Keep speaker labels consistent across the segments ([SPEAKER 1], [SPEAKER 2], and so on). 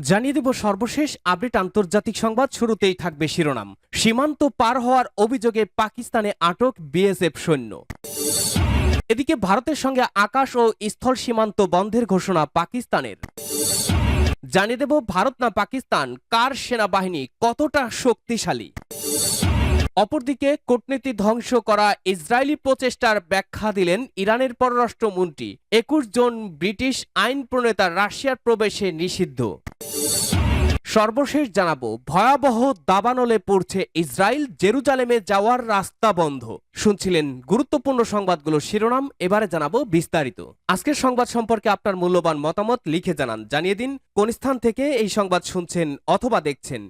[SPEAKER 1] জানিয়ে দেব সর্বশেষ আপডেট আন্তর্জাতিক সংবাদ। শুরুতেই থাকবে শিরোনাম। সীমান্ত পার হওয়ার অভিযোগে পাকিস্তানে আটক বিএসএফ সৈন্য। এদিকে ভারতের সঙ্গে আকাশ ও স্থল সীমান্ত বন্ধের ঘোষণা পাকিস্তানের। জানিয়ে দেব ভারত না পাকিস্তান কার সেনাবাহিনী কতটা শক্তিশালী। অপরদিকে কূটনীতি ধ্বংস করা ইসরায়েলি প্রচেষ্টার ব্যাখ্যা দিলেন ইরানের পররাষ্ট্রমন্ত্রী। 21 জন ব্রিটিশ আইন প্রণেতা রাশিয়ার প্রবেশে নিষিদ্ধ। সর্বশেষ জানাবো ভয়াবহ দাবানলে পড়ছে ইসরায়েল, জেরুজালেমে যাওয়ার রাস্তা বন্ধ। শুনছিলেন গুরুত্বপূর্ণ সংবাদগুলো শিরোনাম, এবারে জানাবো বিস্তারিত। আজকের সংবাদ সম্পর্কে আপনার মূল্যবান মতামত লিখে জানান। জানিয়ে দিন কোন স্থান থেকে এই সংবাদ শুনছেন অথবা দেখছেন।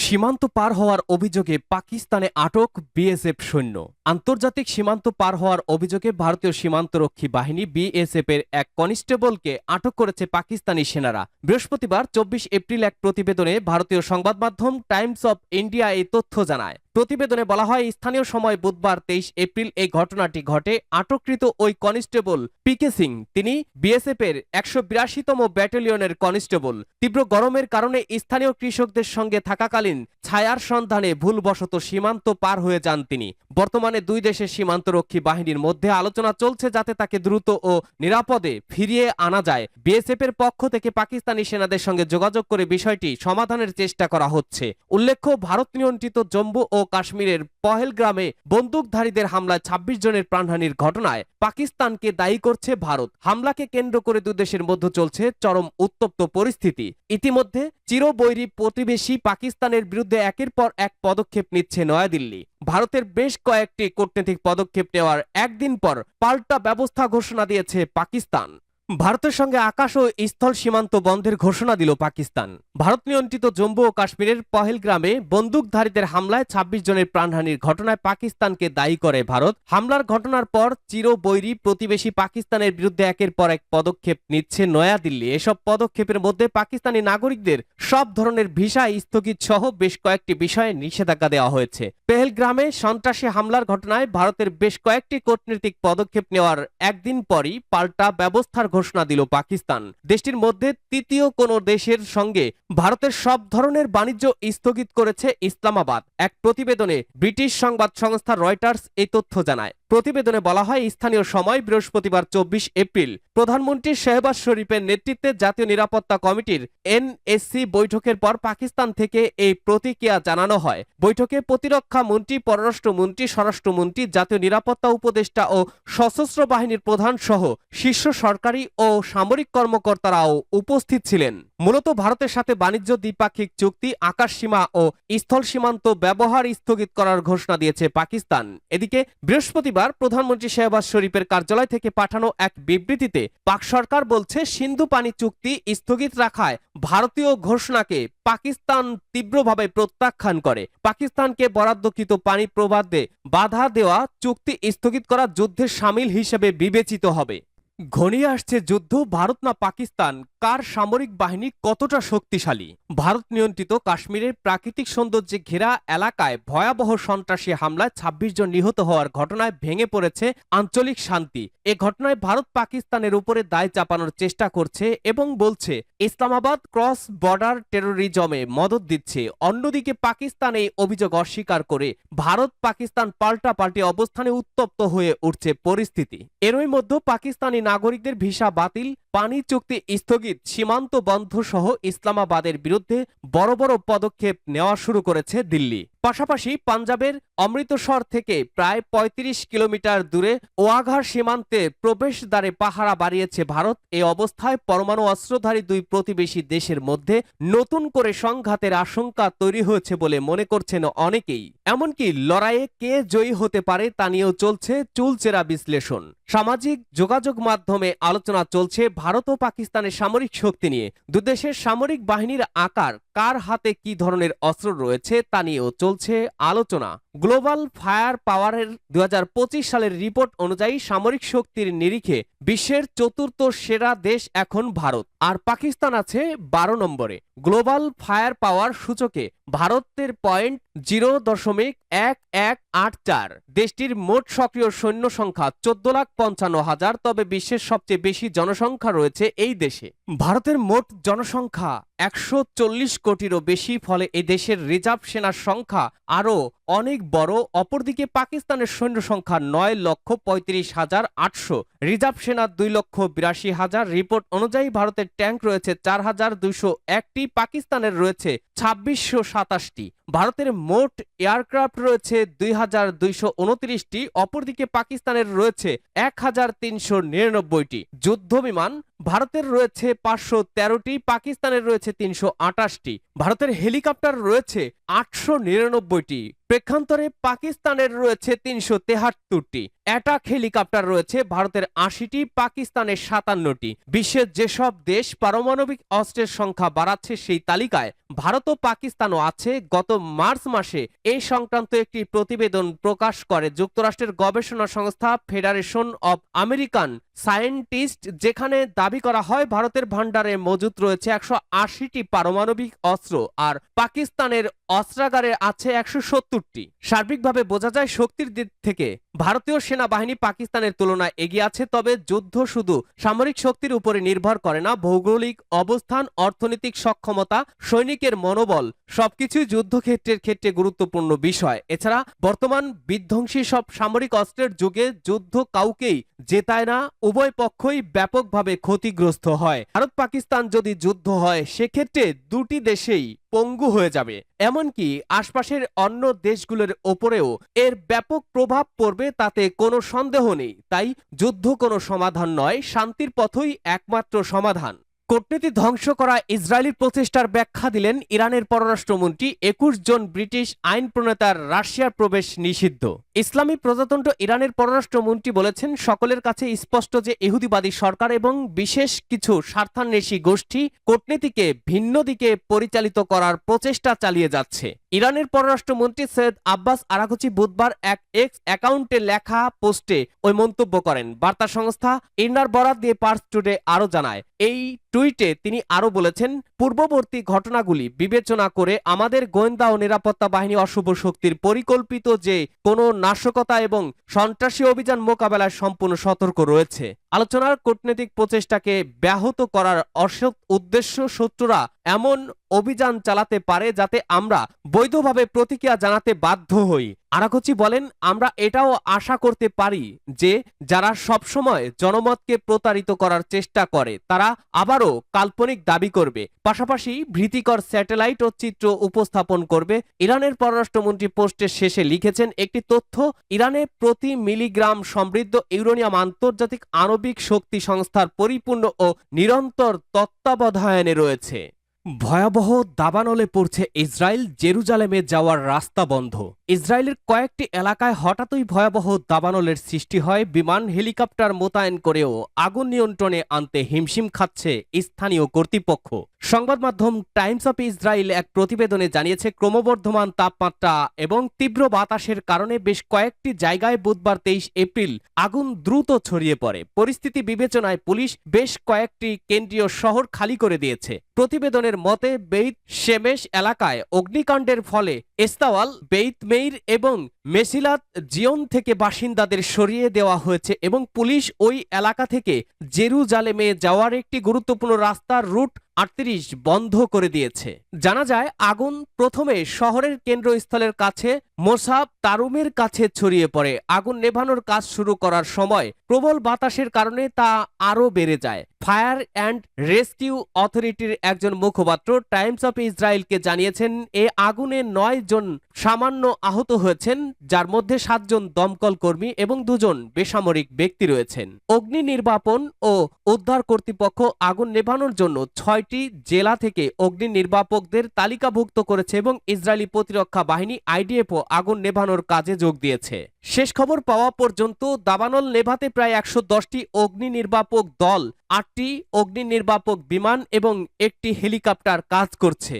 [SPEAKER 1] সীমান্ত পার হওয়ার অভিযোগে পাকিস্তানে আটক বিএসএফ সৈন্য। আন্তর্জাতিক সীমান্ত পার হওয়ার অভিযোগে ভারতীয় সীমান্তরক্ষী বাহিনী বিএসএফ এর এক কনস্টেবলকে আটক করেছে পাকিস্তানি সেনারা। বৃহস্পতিবার 24 এপ্রিল এক প্রতিবেদনে ভারতীয় সংবাদ মাধ্যম টাইমস অব ইন্ডিয়া এই তথ্য জানায়। প্রতিবেদনে বলা হয়, স্থানীয় সময় বুধবার 23 এপ্রিল এই ঘটনাটি ঘটে। আটককৃত ওই কনস্টেবল পিকে সিং, তিনি বিএসএফ এর 182তম ব্যাটালিয়নের কনস্টেবল। তীব্র গরমের কারণে স্থানীয় কৃষকদের সঙ্গে থাকাকালীন ছায়ার সন্ধানে ভুলবশত সীমান্ত পার হয়ে যান তিনি। বর্তমানে দুই দেশের সীমান্তরক্ষী বাহিনীর মধ্যে আলোচনা চলছে যাতে তাকে দ্রুত ও নিরাপদে ফিরিয়ে আনা যায়। বিএসএফ এর পক্ষ থেকে পাকিস্তানি সেনাদের সঙ্গে যোগাযোগ করে বিষয়টি সমাধানের চেষ্টা করা হচ্ছে। উল্লেখ্য, ভারত নিয়ন্ত্রিত জম্মু ও কাশ্মীরের পহেলগ্রামে বন্দুকধারীদের হামলায় 26 জনের প্রাণহানির ঘটনায় পাকিস্তানকে দায়ী করছে ভারত। হামলাকে কেন্দ্র করে দুই দেশের মধ্যে চলছে চরম উত্তপ্ত পরিস্থিতি। ইতিমধ্যে চিরবৈরী প্রতিবেশী পাকিস্তানের বিরুদ্ধে একের পর এক পদক্ষেপ নিচ্ছে নয়াদিল্লি। ভারতের বেশ কয়েকটি কূটনৈতিক পদক্ষেপ নেওয়ার একদিন পর পাল্টা ব্যবস্থা ঘোষণা দিয়েছে পাকিস্তান। ভারতের সঙ্গে আকাশ ও স্থল সীমান্ত বন্ধের ঘোষণা দিল পাকিস্তান। ভারত নিয়ন্ত্রিত জম্মু ও কাশ্মীরের পহেলগ্রামে বন্দুকধারীদের হামলায় 26 জনের প্রাণহানির ঘটনায় পাকিস্তানকে দায়ী করে ভারত। হামলার ঘটনার পর চিরবৈরী প্রতিবেশী পাকিস্তানের বিরুদ্ধে একের পর এক পদক্ষেপ নিচ্ছে নয়াদিল্লি। এসব পদক্ষেপের মধ্যে পাকিস্তানি নাগরিকদের সব ধরনের ভিসা স্থগিত সহ বেশ কয়েকটি বিষয়ে নিষেধাজ্ঞা দেওয়া হয়েছে। পেহেলগ্রামে সন্ত্রাসী হামলার ঘটনায় ভারতের বেশ কয়েকটি কূটনৈতিক পদক্ষেপ নেওয়ার একদিন পরই পাল্টা ব্যবস্থার ঘোষণা দিল পাকিস্তান। দেশটির মধ্যে তৃতীয় কোনো দেশের সঙ্গে ভারতের সব ধরনের বাণিজ্য স্থগিত করেছে ইসলামাবাদ। এক প্রতিবেদনে ব্রিটিশ সংবাদ সংস্থা রয়টার্স এই তথ্য জানায়। প্রতিবেদনে বলা হয়, স্থানীয় সময় বৃহস্পতিবার 24 এপ্রিল প্রধানমন্ত্রী শেহবাজ শরীফের নেতৃত্বে জাতীয় নিরাপত্তা কমিটির এনএসসি বৈঠকের পর পাকিস্তান থেকে এই প্রতিক্রিয়া জানানো হয়। বৈঠকে প্রতিরক্ষা মন্ত্রী, পররাষ্ট্রমন্ত্রী, স্বরাষ্ট্রমন্ত্রী, জাতীয় নিরাপত্তা উপদেষ্টা ও সশস্ত্র বাহিনীর প্রধান সহ শীর্ষ সরকারি ও সামরিক কর্মকর্তারাও উপস্থিত ছিলেন। মূলত ভারতের সাথে বাণিজ্য, দ্বিপাক্ষিক চুক্তি, আকাশ সীমা ও স্থল সীমান্ত ব্যবহার স্থগিত করার ঘোষণা দিয়েছে পাকিস্তান। এদিকে বৃহস্পতিবার প্রধানমন্ত্রী শেহবাজ শরীফের কার্যালয় থেকে পাঠানো এক বিবৃতিতে পাক সরকার বলছে, সিন্ধু পানি চুক্তি স্থগিত রাখায় ভারতীয় ঘোষণাকে পাকিস্তান তীব্রভাবে প্রত্যাখ্যান করে। পাকিস্তানকে বরাদ্দকৃত পানি প্রবাহে বাধা দেওয়া চুক্তি স্থগিত করা যুদ্ধের শামিল হিসেবে বিবেচিত হবে। ঘনিয়ে আসছে যুদ্ধ, ভারত না পাকিস্তান কার সামরিক বাহিনী কতটা শক্তিশালী। ভারত নিয়ন্ত্রিত কাশ্মীরের প্রাকৃতিক সৌন্দর্যে ঘেরা এলাকায় ভয়াবহ সন্ত্রাসী হামলায় 26 জন নিহত হওয়ার ঘটনায় ভেঙে পড়েছে আঞ্চলিক শান্তি। এ ঘটনায় ভারত পাকিস্তানের উপরে দায় চাপানোর চেষ্টা করছে এবং বলছে ইসলামাবাদ ক্রস বর্ডার টেরোরিজমে মদত দিচ্ছে। অন্যদিকে পাকিস্তান এই অভিযোগ অস্বীকার করে ভারত পাকিস্তান পাল্টাপাল্টি অবস্থানে উত্তপ্ত হয়ে উঠছে পরিস্থিতি। এরই মধ্যে পাকিস্তানি নাগরিকদের ভিসা বাতিল, পানি চুক্তি স্থগিত, সীমান্ত বন্ধ সহ ইসলামাবাদের বিরুদ্ধে বড় বড় পদক্ষেপ নেওয়া শুরু করেছে দিল্লি। পাশাপাশি পাঞ্জাবের অমৃতসর থেকে প্রায় 35 কিলোমিটার দূরে ওয়াঘা সীমান্তে প্রবেশদ্বারে পাহারা বাড়িয়েছে ভারত। এই অবস্থায় পরমাণু অস্ত্রধারী দুই প্রতিবেশী দেশের মধ্যে নতুন করে সংঘাতের আশঙ্কা তৈরি হয়েছে বলে মনে করছেন অনেকেই। এমনকি লড়াইয়ে কে জয়ী হতে পারে তা নিয়েও চলছে চুলচেরা বিশ্লেষণ। সামাজিক যোগাযোগ মাধ্যমে আলোচনা চলছে ভারত ও পাকিস্তানের সামরিক শক্তি নিয়ে। দুদেশের সামরিক বাহিনীর আকার, কার হাতে কি ধরনের অস্ত্র রয়েছে তা নিয়েও চলছে আলোচনা। গ্লোবাল ফায়ার পাওয়ারের 2025 সালের রিপোর্ট অনুযায়ী সামরিক শক্তির নিরিখে বিশ্বের চতুর্থ সেরা দেশ এখন ভারত, আর পাকিস্তান আছে 12 নম্বরে। গ্লোবাল ফায়ার পাওয়ার সূচকে ভারতের পয়েন্ট 0.1184। দেশটির মোট সক্রিয় সৈন্য সংখ্যা 14,55,000। তবে বিশ্বের সবচেয়ে বেশি জনসংখ্যা রয়েছে এই দেশে। ভারতের মোট জনসংখ্যা 140 কোটিরও বেশি, ফলে এই দেশের রিজার্ভ সেনার সংখ্যা আরও অনেক বড়। অপরদিকে পাকিস্তানের সৈন্য সংখ্যা 9,35,800, রিজার্ভ সেনা 2,82,000। রিপোর্ট অনুযায়ী ভারতের ট্যাঙ্ক রয়েছে 4,201টি, পাকিস্তানের রয়েছে 2,627টি। ভারতের মোট এয়ারক্রাফট রয়েছে 2,229টি, অপরদিকে পাকিস্তানের রয়েছে 1,399টি। যুদ্ধ বিমান ভারতের রয়েছে 513টি, পাকিস্তানের রয়েছে 328টি। ভারতের হেলিকপ্টার রয়েছে 899টি, প্রেক্ষান্তরে পাকিস্তানের রয়েছে 373টি। অ্যাটাক হেলিকপ্টার রয়েছে ভারতের 80টি, পাকিস্তানের 57টি। বিশ্বের যেসব দেশ পারমাণবিক অস্ত্রের সংখ্যা বাড়াচ্ছে সেই তালিকায় ভারত ও পাকিস্তানও আছে। গত মার্চ মাসে এই সংক্রান্ত একটি প্রতিবেদন প্রকাশ করে যুক্তরাষ্ট্রের গবেষণা সংস্থা ফেডারেশন অব আমেরিকান সায়েন্টিস্ট, যেখানে দাবি করা হয় ভারতের ভান্ডারে মজুত রয়েছে 180টি পারমাণবিক অস্ত্র আর পাকিস্তানের অস্ত্রাগারে আছে 170টি। সার্বিকভাবে বোঝা যায় শক্তির দিক থেকে ভারতীয় সেনাবাহিনী পাকিস্তানের তুলনায় এগিয়ে আছে। তবে যুদ্ধ শুধু সামরিক শক্তির উপরে নির্ভর করে না, ভৌগোলিক অবস্থান, অর্থনৈতিক সক্ষমতা, সৈনিকের মনোবল সবকিছুই যুদ্ধক্ষেত্রের ক্ষেত্রে গুরুত্বপূর্ণ বিষয়। এছাড়া বর্তমান বিধ্বংসী সব সামরিক অস্ত্রের যুগে যুদ্ধ কাউকেই জেতায় না, উভয় পক্ষই ব্যাপকভাবে ক্ষতিগ্রস্ত হয়। ভারত পাকিস্তান যদি যুদ্ধ হয় সেক্ষেত্রে দুটি দেশেই পঙ্গু হয়ে যাবে, এমনকি আশপাশের অন্য দেশগুলোর ওপরেও এর ব্যাপক প্রভাব পড়বে, তাতে কোনো সন্দেহ নেই। তাই যুদ্ধ কোনো সমাধান নয়, শান্তির পথই একমাত্র সমাধান। কূটনীতি ধ্বংস করা ইসরায়েলের প্রচেষ্টার ব্যাখ্যা দিলেন ইরানের পররাষ্ট্রমন্ত্রী। 21 জন ব্রিটিশ আইন প্রণেতার রাশিয়ার প্রবেশ নিষিদ্ধ। ইসলামী প্রজাতন্ত্র ইরানের পররাষ্ট্রমন্ত্রী বলেছেন, সকলের কাছে স্পষ্ট যে ইহুদিবাদী সরকার এবং বিশেষ কিছু স্বার্থান্বেষী গোষ্ঠী কূটনীতিকে ভিন্ন দিকে পরিচালিত করার প্রচেষ্টা চালিয়ে যাচ্ছে। ইরানের পররাষ্ট্রমন্ত্রী সৈয়দ আব্বাস আরাঘচি বুধবার এক এক্স অ্যাকাউন্টে লেখা পোস্টে ওই মন্তব্য করেন। বার্তা সংস্থা ইরনার বরাত দিয়ে পার্স টুডে আরো জানায়, এই টুইটে তিনি আরো বলেছেন, পূর্ববর্তী ঘটনাগুলি বিবেচনা করে আমাদের গোয়েন্দা ও নিরাপত্তা বাহিনী অশুভ শক্তির পরিকল্পিত যে কোনো নাশকতা এবং সন্ত্রাসী অভিযান মোকাবেলায় সম্পূর্ণ সতর্ক রয়েছে। আলোচনার কূটনৈতিক প্রচেষ্টাকে ব্যাহত করার অসৎ উদ্দেশ্য শত্রুরা এমন অভিযান চালাতে পারে যাতে আমরা বৈধভাবে প্রতিক্রিয়া জানাতে বাধ্য হই। আরাঘচি বলেন, আমরা এটাও আশা করতে পারি যে যারা সবসময় জনমতকে প্রতারিত করার চেষ্টা করে তারা আবারও কাল্পনিক দাবি করবে, পাশাপাশি ভীতিকর স্যাটেলাইট ও চিত্র উপস্থাপন করবে। ইরানের পররাষ্ট্রমন্ত্রী পোস্টের শেষে লিখেছেন, একটি তথ্য, ইরানে প্রতি মিলিগ্রাম সমৃদ্ধ ইউরেনিয়াম আন্তর্জাতিক আণবিক শক্তি সংস্থার পরিপূর্ণ ও নিরন্তর তত্ত্বাবধানে রয়েছে। ভয়াবহ দাবানলে পড়ছে ইসরায়েল, জেরুজালেমে যাওয়ার রাস্তা বন্ধ। ইসরায়েলের কয়েকটি এলাকায় হঠাৎই ভয়াবহ দাবানলের সৃষ্টি হয়। বিমান হেলিকপ্টার মোতায়েন করেও আগুন নিয়ন্ত্রণে আনতে হিমশিম খাচ্ছে স্থানীয় কর্তৃপক্ষ। সংবাদ মাধ্যম টাইমস অফ ইসরায়েল এক প্রতিবেদনে জানিয়েছে, ক্রমবর্ধমান তাপমাত্রা এবং তীব্র বাতাসের কারণে বেশ কয়েকটি জায়গায় বুধবার 23 এপ্রিল আগুন দ্রুত ছড়িয়ে পড়ে। পরিস্থিতি বিবেচনায় পুলিশ বেশ কয়েকটি কেন্দ্রীয় শহর খালি করে দিয়েছে। প্রতিবেদনের মতে বেইত শেমেশ এলাকায় অগ্নিকাণ্ডের ফলে এস্তাওয়াল, বেইত মেইর এবং মেসিলাত জিয়ন থেকে বাসিন্দাদের সরিয়ে দেওয়া হয়েছে এবং পুলিশ ওই এলাকা থেকে জেরুজালেমে যাওয়ার একটি গুরুত্বপূর্ণ রাস্তার রুট 38 বন্ধ করে দিয়েছে। জানা যায়, আগুন প্রথমে শহরের কেন্দ্রস্থলের কাছে মোসাব তারুমের কাছে ছড়িয়ে পড়ে। আগুন নেভানোর কাজ শুরু করার সময় প্রবল বাতাসের কারণে তা আরও বেড়ে যায়। ফায়ার অ্যান্ড রেস্কিউ অথরিটির একজন মুখপাত্র টাইমস অফ ইসরায়েলকে জানিয়েছেন, এ আগুনে 9 জন সামান্য আহত হয়েছেন, যার মধ্যে 7 জন দমকল কর্মী এবং 2 জন বেসামরিক ব্যক্তি রয়েছেন। অগ্নি নির্বাপন ও উদ্ধার কর্তৃপক্ষ আগুন নেভানোর জন্য 6টি জেলা থেকে অগ্নি নির্বাপকদের তালিকাভুক্ত করেছে এবং ইসরায়েলি প্রতিরক্ষা বাহিনী আইডিএফও আগুন নেভানোর কাজে যোগ দিয়েছে। শেষ খবর পাওয়া পর্যন্ত দাবানল নেভাতে প্রায় 110টি অগ্নি নির্বাপক দল, 8টি অগ্নি নির্বাপক বিমান এবং একটি হেলিকপ্টার কাজ করছে।